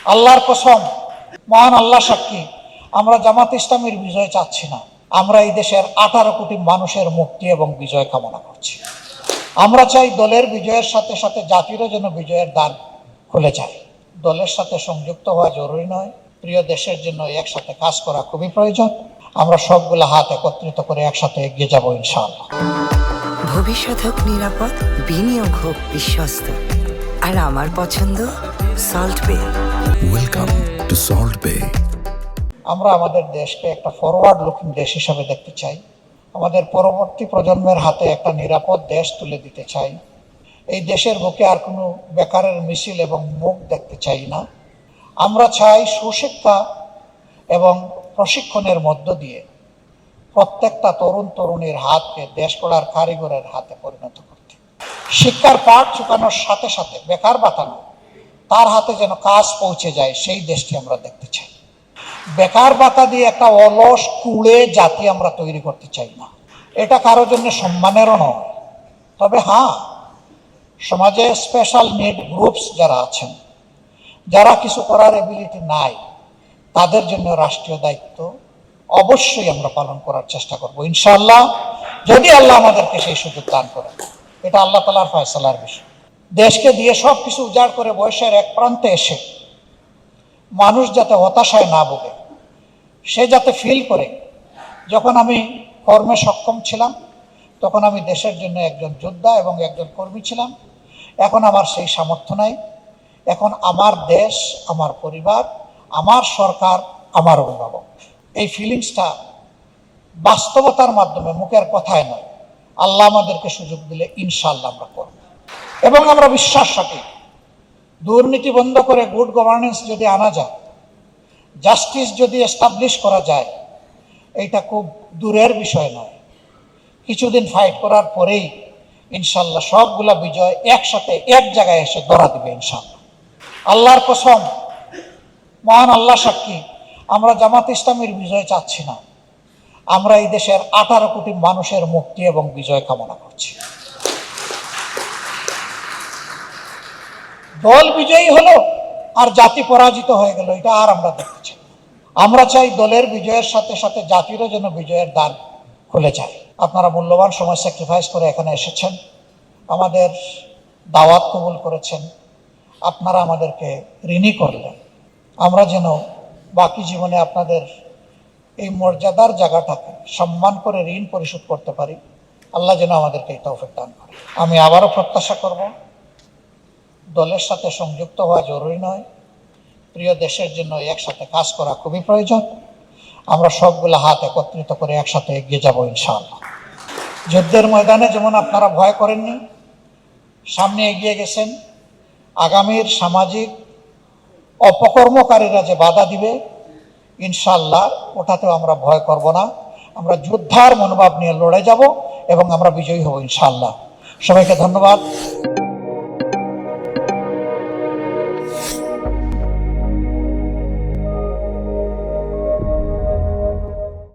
আল্লাহর কসম, মহান আল্লাহ সাক্ষী, আমরা জামাত ইসলামের বিজয় চাচ্ছি না। আমরা এই দেশের 18 কোটি মানুষের মুক্তি এবং বিজয় কামনা করছি। আমরা চাই দলের বিজয়ের সাথে সাথে জাতিরও যেন বিজয়ের দ্বার খুলে যায়। দলের সাথে সংযুক্ত হওয়া জরুরি নয়, প্রিয় দেশের জন্য একসাথে কাজ করা খুবই প্রয়োজন। আমরা সবগুলো হাত একত্রিত করে একসাথে এগিয়ে যাব ইনশাআল্লাহ। ভবিষ্যৎ হোক নিরাপদ, বিনিয়োগ হোক বিশ্বস্ত, আর আমার পছন্দ সল্ট বে। ওয়েলকাম টু সল্ট বে। আমরা আমাদের দেশকে একটা ফরওয়ার্ড লুকিং দেশ হিসাবে দেখতে চাই। আমাদের পরবর্তী প্রজন্মের হাতে একটা নিরাপদ দেশ তুলে দিতে চাই। এই দেশের বুকে আর কোনো বেকারের মিছিল এবং মুখ দেখতে চাই না। আমরা চাই সুশিক্ষা এবং প্রশিক্ষণের মধ্য দিয়ে প্রত্যেকটা তরুণ তরুণীর হাতকে দেশ গড়ার কারিগরের হাতে পরিণত করতে। শিক্ষার পাঠ চুকানোর সাথে সাথে বেকার বাতানো, তার হাতে যেন কাজ পৌঁছে যায়, সেই দেশটি আমরা দেখতে চাই। বেকার ভাতা দিয়ে একটা অলস কুড়ে জাতি আমরা তৈরি করতে চাই না। এটা কারোর জন্য সম্মানেরও নয়। তবে হ্যাঁ, সমাজে স্পেশাল নিড গ্রুপস যারা আছেন, যারা কিছু করার এবিলিটি নাই, তাদের জন্য রাষ্ট্রীয় দায়িত্ব অবশ্যই আমরা পালন করার চেষ্টা করব ইনশাআল্লাহ, যদি আল্লাহ আমাদেরকে সেই সুযোগ দান করেন। এটা আল্লাহ তাআলার ফয়সালার বিষয়। দেশকে দিয়ে সব কিছু উজাড় করে বয়সের এক প্রান্তে এসে মানুষ যাতে হতাশায় না ভোগে, সে যাতে ফিল করে যখন আমি কর্মে সক্ষম ছিলাম তখন আমি দেশের জন্য একজন যোদ্ধা এবং একজন কর্মী ছিলাম, এখন আমার সেই সামর্থ্য নাই, এখন আমার দেশ, আমার পরিবার, আমার সরকার, আমার অভিভাবক। এই ফিলিংসটা বাস্তবতার মাধ্যমে, মুখের কথায় নয়, আল্লাহ আমাদেরকে সুযোগ দিলে ইনশাআল্লাহ আমরা করব। এবং আমরা বিশ্বাস রাখি, দুর্নীতি বন্ধ করে গুড গভর্নেন্স যদি আনা যায়, জাস্টিস যদি এস্টাবলিশ করা যায়, এইটা খুব দূরের বিষয় নয়। কিছুদিন ফাইট করার পরেই ইনশাআল্লাহ সবগুলা বিজয় একসাথে এক জায়গায় এসে ধরা দিবে ইনশাআল্লাহ। আল্লাহর কসম, মহান আল্লাহ সাক্ষী, আমরা জামাত ইসলামের বিজয় চাচ্ছি না। আমরা এই দেশের 18 কোটি মানুষের মুক্তি এবং বিজয় কামনা করছি। দল বিজয়ী হলো আর জাতি পরাজিত হয়ে গেল, এটা আর আমরা দেখতে চাই। আমরা চাই দলের বিজয়ের সাথে সাথে জাতিরও যেন বিজয়ের দ্বার খুলে যায়। আপনারা মূল্যবান সময় স্যাক্রিফাইস করে এখানে এসেছেন, আমাদের দাওয়াত কবুল করেছেন, আপনারা আমাদেরকে ঋণী করলেন। আমরা যেন বাকি জীবনে আপনাদের এই মর্যাদার জায়গাটাকে সম্মান করে ঋণ পরিশোধ করতে পারি। আল্লাহ যেন আমাদেরকে এই তৌফিক দান করে। আমি আবারও প্রত্যাশা করব, দলের সাথে সংযুক্ত হওয়া জরুরি নয়, প্রিয় দেশের জন্য একসাথে কাজ করা খুবই প্রয়োজন। আমরা সবগুলো হাত একত্রিত করে একসাথে এগিয়ে যাব ইনশাআল্লাহ। যুদ্ধের ময়দানে যেমন আপনারা ভয় করেননি, সামনে এগিয়ে গেছেন, আগামীর সামাজিক অপকর্মকারীরা যে বাধা দিবে ইনশাআল্লাহ ওটাতেও আমরা ভয় করব না। আমরা যোদ্ধার মনোভাব নিয়ে লড়ে যাব এবং আমরা বিজয়ী হব ইনশাআল্লাহ। সবাইকে ধন্যবাদ।